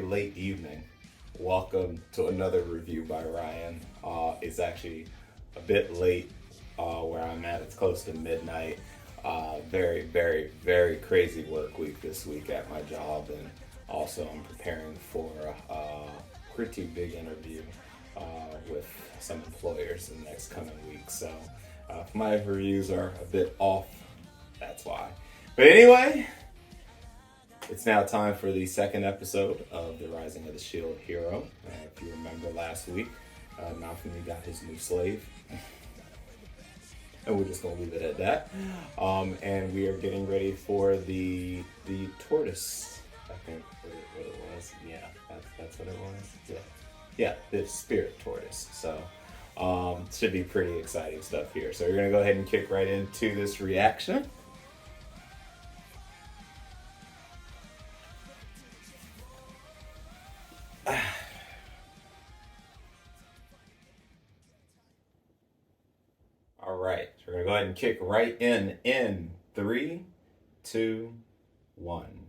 late evening. Welcome to another review by Ryan. It's actually a bit late where I'm at. It's close to midnight. Very crazy work week this week at my job, and also I'm preparing for a pretty big interview with some employers in the next coming week. So if my reviews are a bit off, that's why. But anyway, it's now time for the second episode of The Rising of the Shield Hero. If you remember last week, Malcolm got his new slave. And we're just going to leave it at that. And we are getting ready for the Tortoise, I think what it was. Yeah, that's what it was. Yeah, the Spirit Tortoise. So should be pretty exciting stuff here. So we're going to go ahead and kick right into this reaction. All right, so we're gonna go ahead and kick right in three, two, one.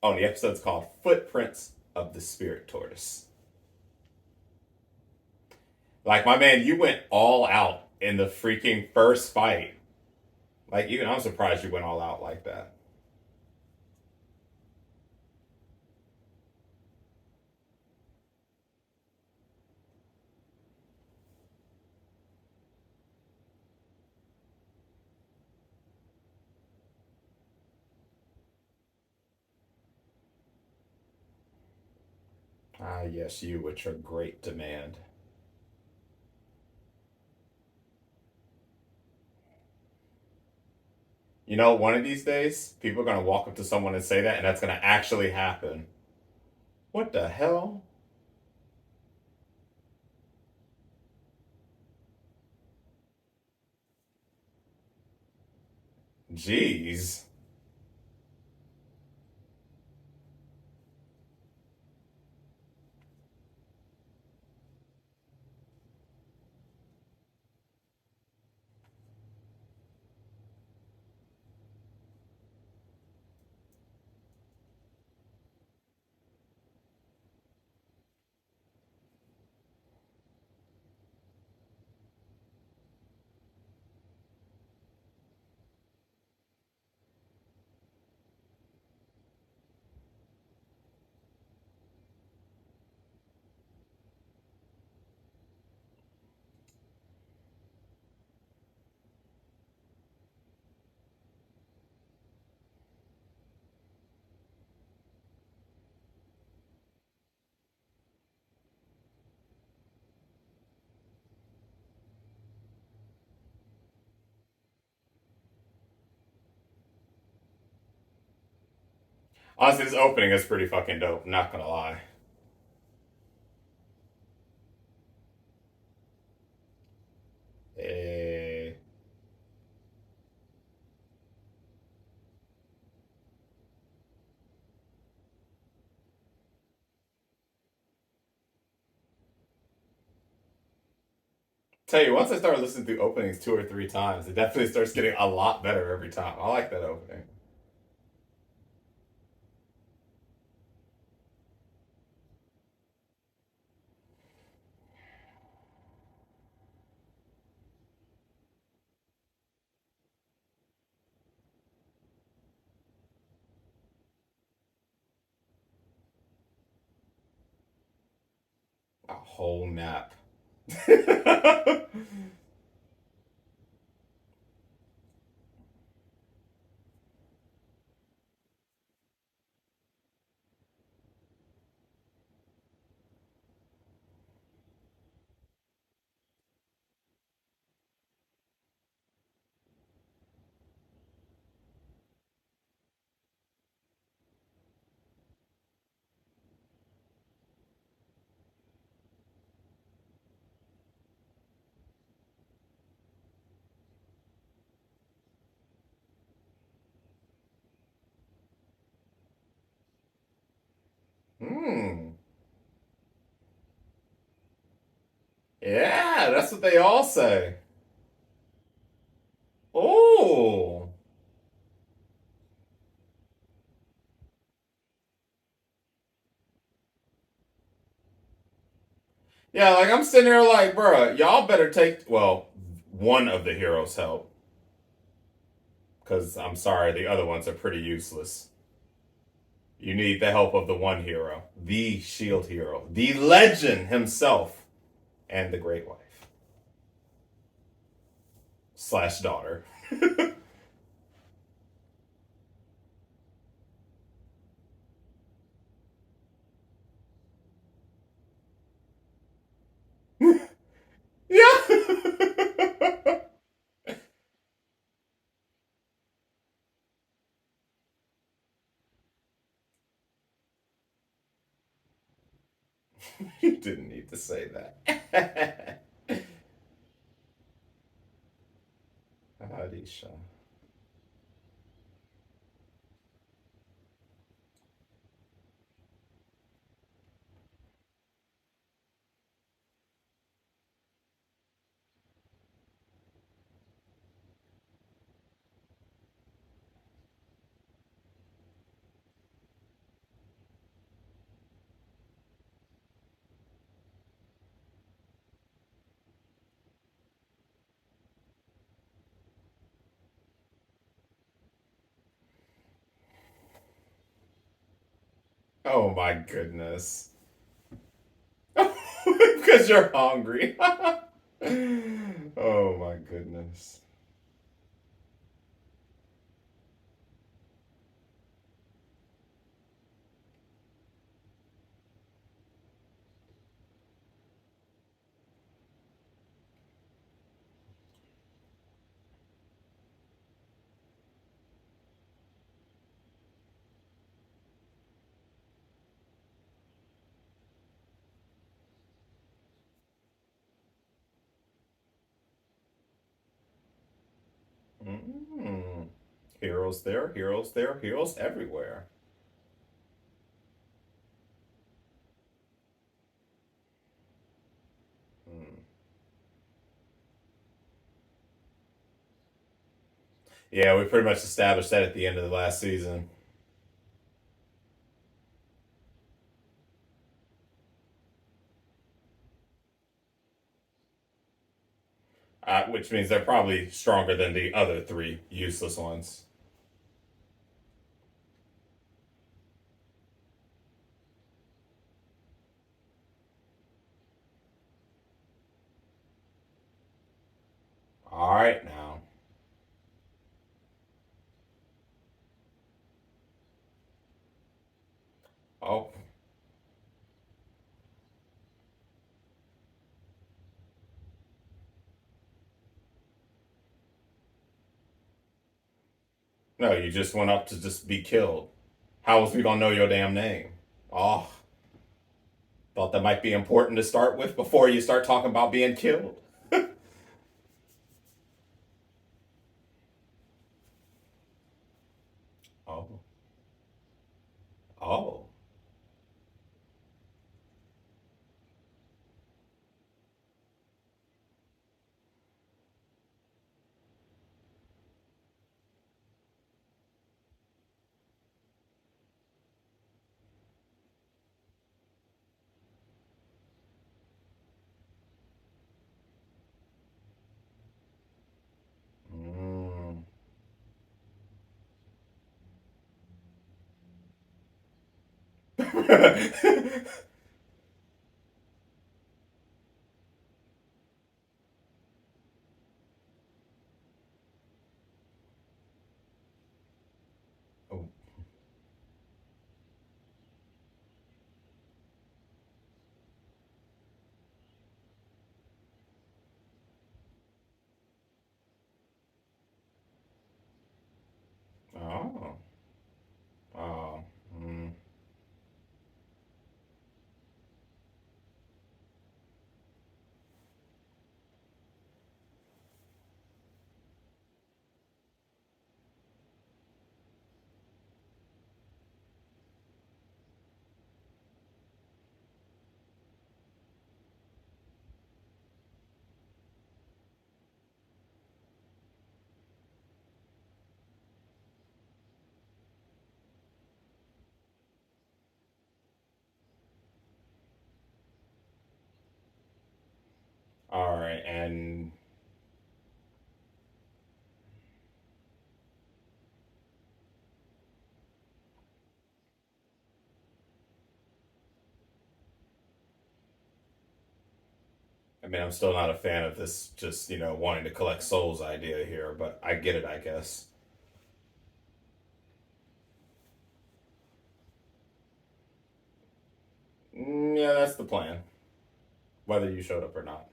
Oh, the episode's called Footprints of the Spirit Tortoise. Like, my man, you went all out in the freaking first fight. Like, even I'm surprised you went all out like that. Ah, yes, you, with your great demand. You know, one of these days, people are gonna walk up to someone and say that, and that's gonna actually happen. What the hell? Jeez. Honestly, this opening is pretty fucking dope, not gonna lie. Eh. Tell you, once I started listening to openings two or three times, it definitely starts getting a lot better every time. I like that opening. A whole nap. Hmm. Yeah, that's what they all say. Oh. Yeah, like I'm sitting there like, bruh, y'all better take. Well, one of the heroes help, because I'm sorry, the other ones are pretty useless. You need the help of the one hero, the shield hero, the legend himself, and the great wife slash daughter. Yeah. You didn't need to say that. Arisha. Oh my goodness. Because you're hungry. Oh my goodness. Mm. Heroes there, heroes everywhere. Mm. Yeah, we pretty much established that at the end of the last season. Which means they're probably stronger than the other three useless ones. All right, now. Oh, no, you just went up to just be killed. How was we gonna know your damn name? Oh, thought that might be important to start with before you start talking about being killed. Oh, oh. Mm. Oh, oh, oh. Mm. All right, and I mean, I'm still not a fan of this just, wanting to collect souls idea here, but I get it, I guess. Yeah, that's the plan, whether you showed up or not.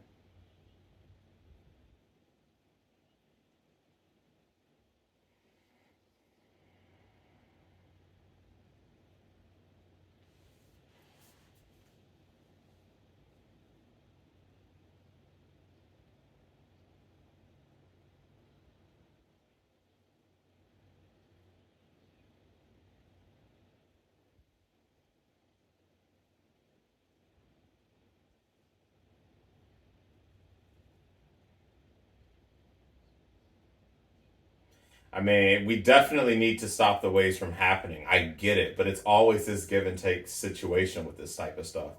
I mean, we definitely need to stop the waves from happening. I get it, but it's always this give and take situation with this type of stuff.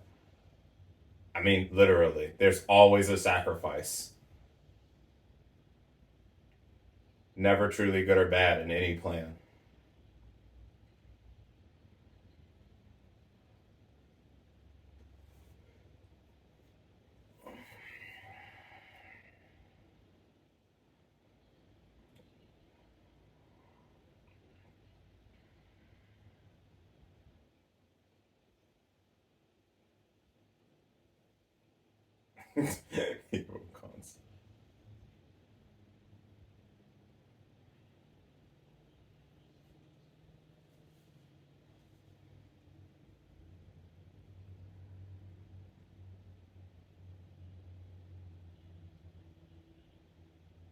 I mean, literally, there's always a sacrifice. Never truly good or bad in any plan. Evil cons.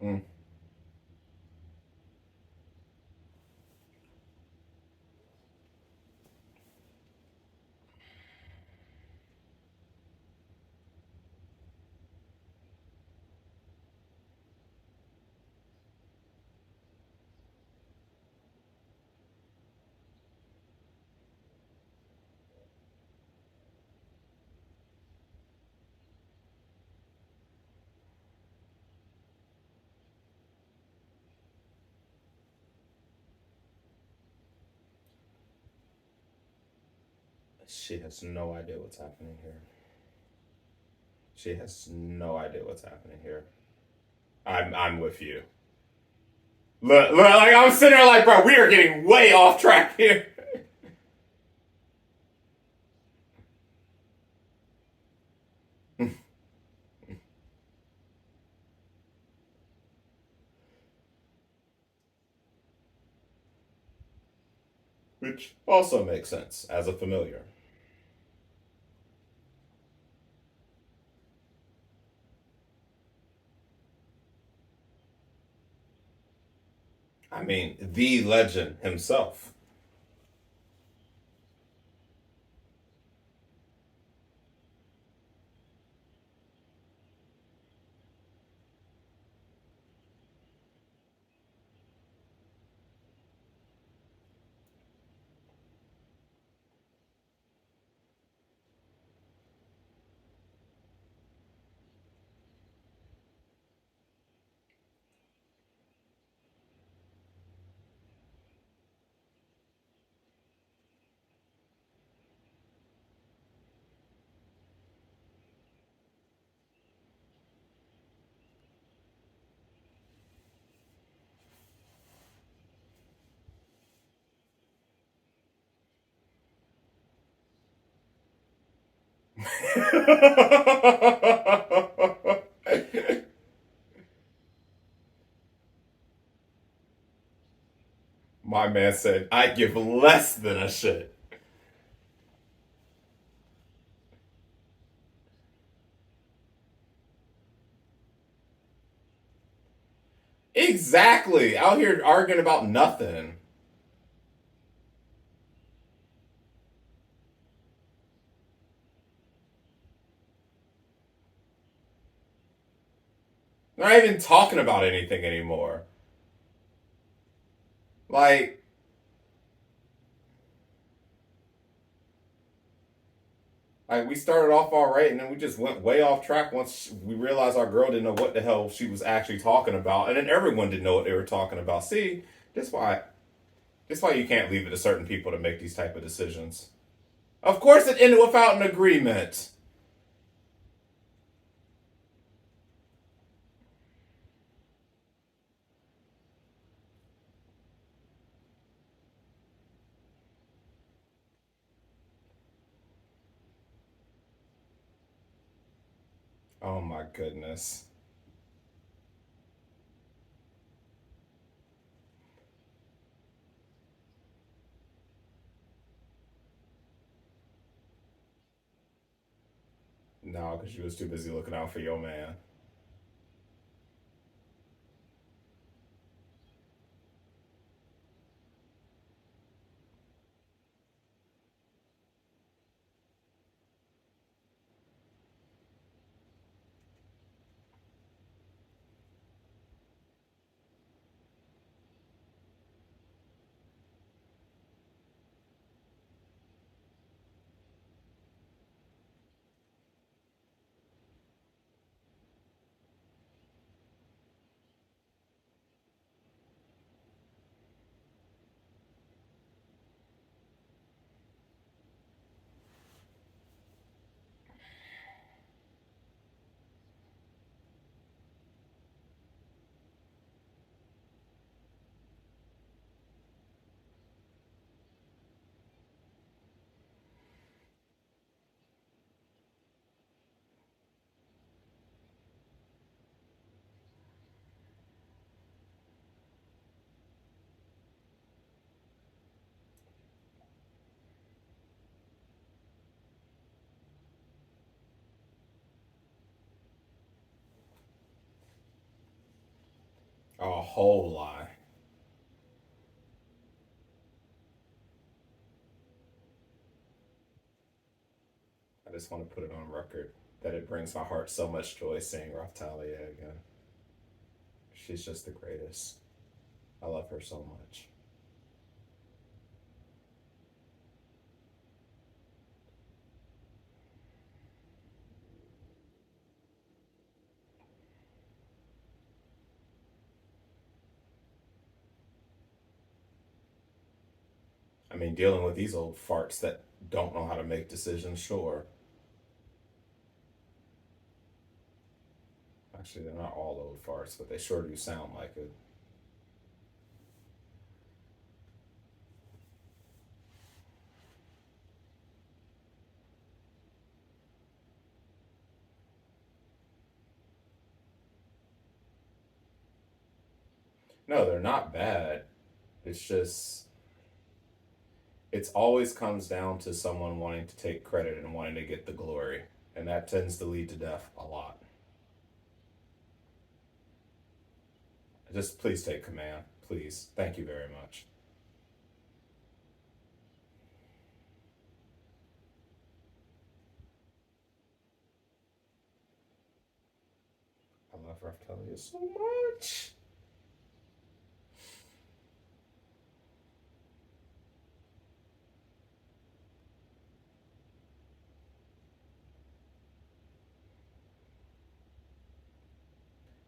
Mm. She has no idea what's happening here. She has no idea what's happening here. I'm with you. Like I'm sitting there like, bro, we are getting way off track here. Which also makes sense as a familiar. I mean, the legend himself. My man said, I give less than a shit. Exactly. Out here arguing about nothing. Not even talking about anything anymore. Like, Like we started off all right, and then we just went way off track once we realized our girl didn't know what the hell she was actually talking about, and then everyone didn't know what they were talking about. See, that's why you can't leave it to certain people to make these type of decisions. Of course, it ended without an agreement. Oh my goodness. No, because you was too busy looking out for your man. A whole lie. I just want to put it on record that it brings my heart so much joy seeing Raftalia again. She's just the greatest. I love her so much. I mean, dealing with these old farts that don't know how to make decisions, sure. Actually, they're not all old farts, but they sure do sound like it. No, they're not bad. It's just, it's always comes down to someone wanting to take credit and wanting to get the glory. And that tends to lead to death a lot. Just please take command. Please. Thank you very much. I love Raftalia so much.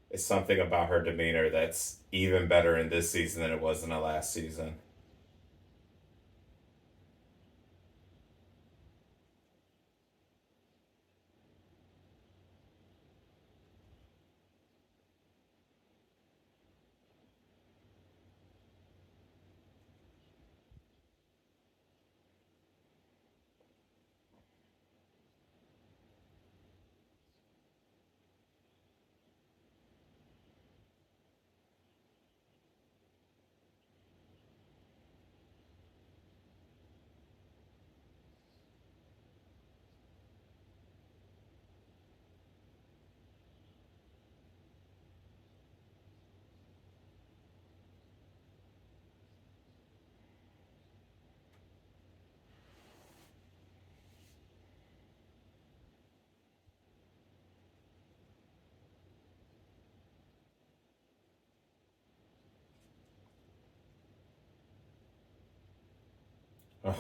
It's something about her demeanor that's even better in this season than it was in the last season. Ugh.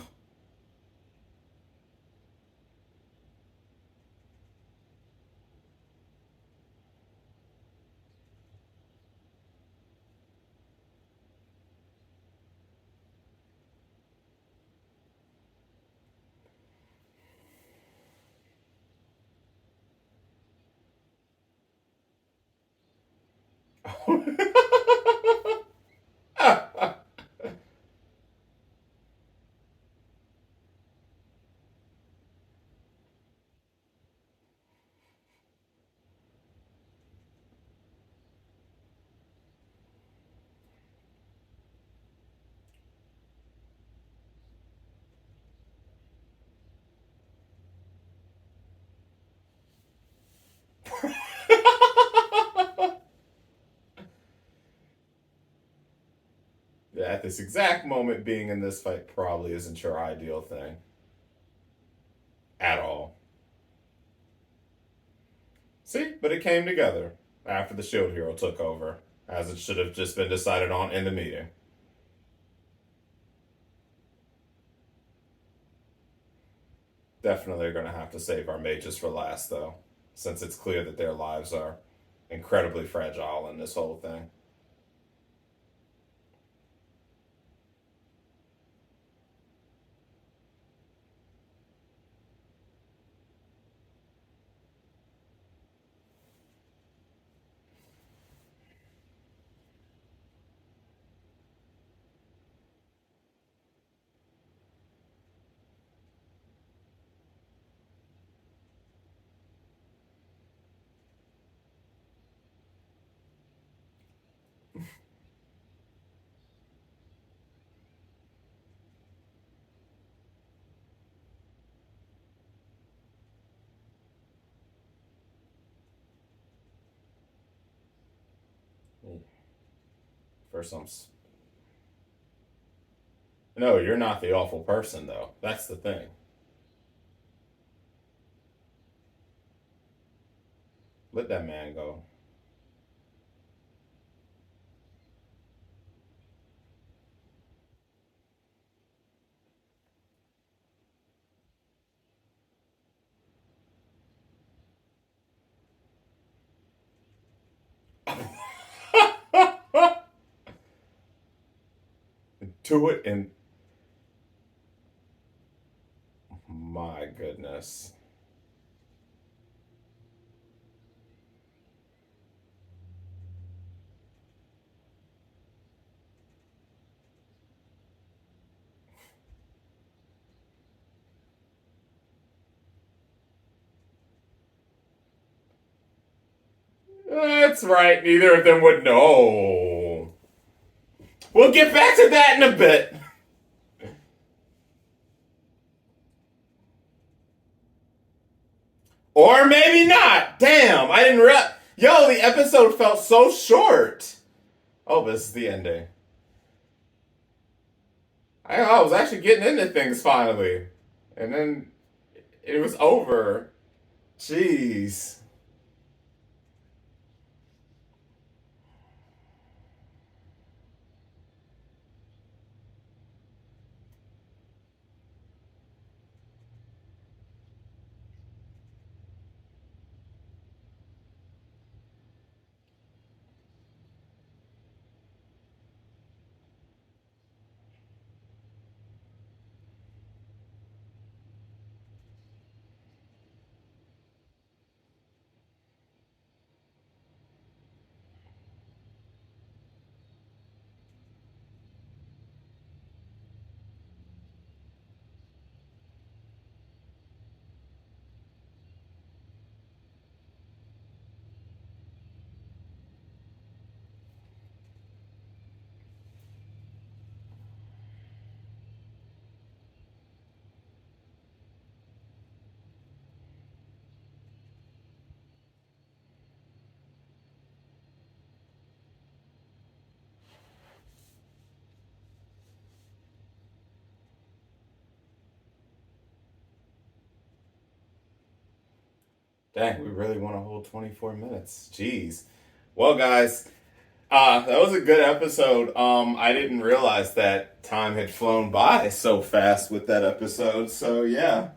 At this exact moment, being in this fight probably isn't your ideal thing at all. See, but it came together after the Shield Hero took over, as it should have just been decided on in the meeting. Definitely are going to have to save our mages for last, though, since it's clear that their lives are incredibly fragile in this whole thing. For some. No, you're not the awful person, though. That's the thing. Let that man go. Do it and my goodness. That's right. Neither of them would know. We'll get back to that in a bit. Or maybe not. Damn, I didn't Yo, the episode felt so short. Oh, this is the ending. I was actually getting into things finally. And then it was over. Jeez. Dang, we really want to hold 24 minutes. Jeez. Well, guys, that was a good episode. I didn't realize that time had flown by so fast with that episode. So yeah.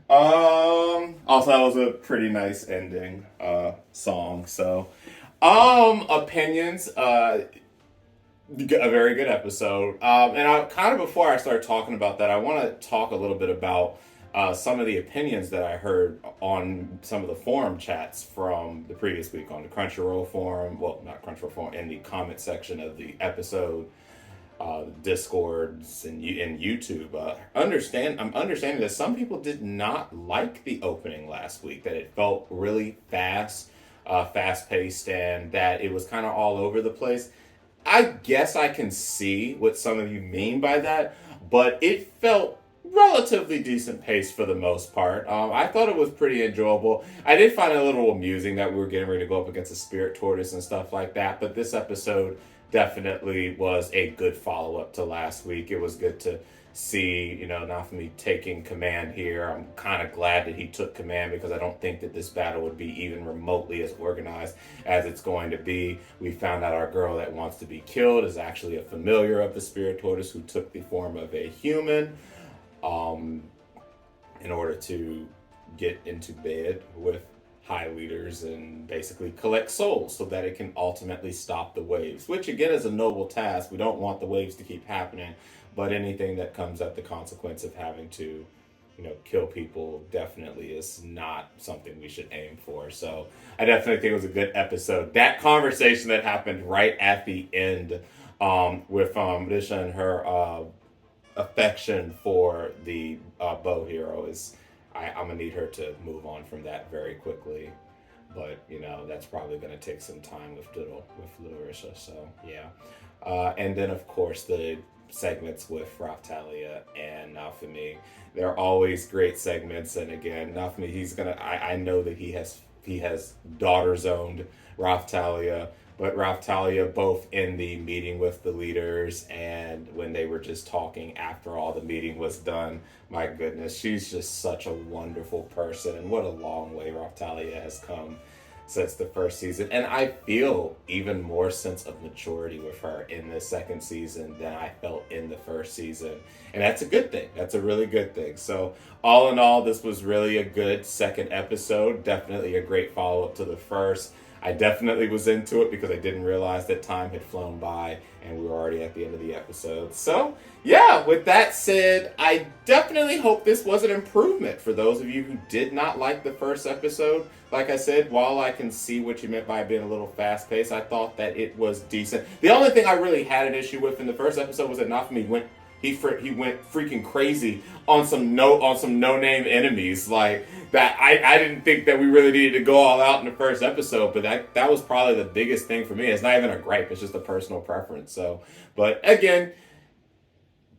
Also, that was a pretty nice ending song. So, opinions. A very good episode. And I kind of before I start talking about that, I want to talk a little bit about some of the opinions that I heard on some of the forum chats from the previous week on the Crunchyroll forum, well, not Crunchyroll forum, in the comment section of the episode, Discords and YouTube. I'm understanding that some people did not like the opening last week. That it felt really fast paced, and that it was kind of all over the place. I guess I can see what some of you mean by that, but it felt relatively decent pace for the most part. I thought it was pretty enjoyable. I did find it a little amusing that we were getting ready to go up against a spirit tortoise and stuff like that, but this episode definitely was a good follow-up to last week. It was good to see, Nafumi taking command here. I'm kind of glad that he took command, because I don't think that this battle would be even remotely as organized as it's going to be. We found out our girl that wants to be killed is actually a familiar of the spirit tortoise who took the form of a human, in order to get into bed with high leaders and basically collect souls so that it can ultimately stop the waves, which again is a noble task. We don't want the waves to keep happening, but anything that comes at the consequence of having to, kill people definitely is not something we should aim for. So I definitely think it was a good episode. That conversation that happened right at the end, with Risha and her affection for the bow hero is, I'm gonna need her to move on from that very quickly, but that's probably gonna take some time with little Risha. So yeah, and then of course the segments with Raftalia and Nafumi. They're always great segments, and again, Nafumi, I know that he has daughter zoned Raftalia. But Raftalia, both in the meeting with the leaders and when they were just talking after all the meeting was done, my goodness, she's just such a wonderful person. And what a long way Raftalia has come since the first season. And I feel even more sense of maturity with her in the second season than I felt in the first season. And that's a good thing. That's a really good thing. So all in all, this was really a good second episode. Definitely a great follow-up to the first. I definitely was into it because I didn't realize that time had flown by and we were already at the end of the episode. So, yeah, with that said, I definitely hope this was an improvement for those of you who did not like the first episode. Like I said, while I can see what you meant by being a little fast-paced, I thought that it was decent. The only thing I really had an issue with in the first episode was that Nafumi went freaking crazy on some no-name enemies like that. I didn't think that we really needed to go all out in the first episode, but that was probably the biggest thing for me. It's not even a gripe, it's just a personal preference. So, but again,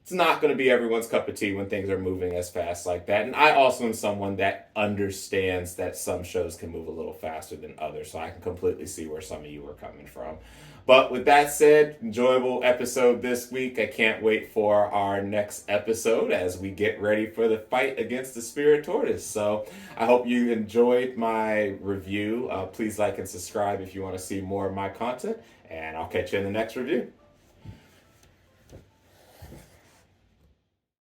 it's not going to be everyone's cup of tea when things are moving as fast like that. And I also am someone that understands that some shows can move a little faster than others, so I can completely see where some of you are coming from. But with that said, enjoyable episode this week. I can't wait for our next episode as we get ready for the fight against the Spirit Tortoise. So I hope you enjoyed my review. Please like and subscribe if you want to see more of my content, and I'll catch you in the next review.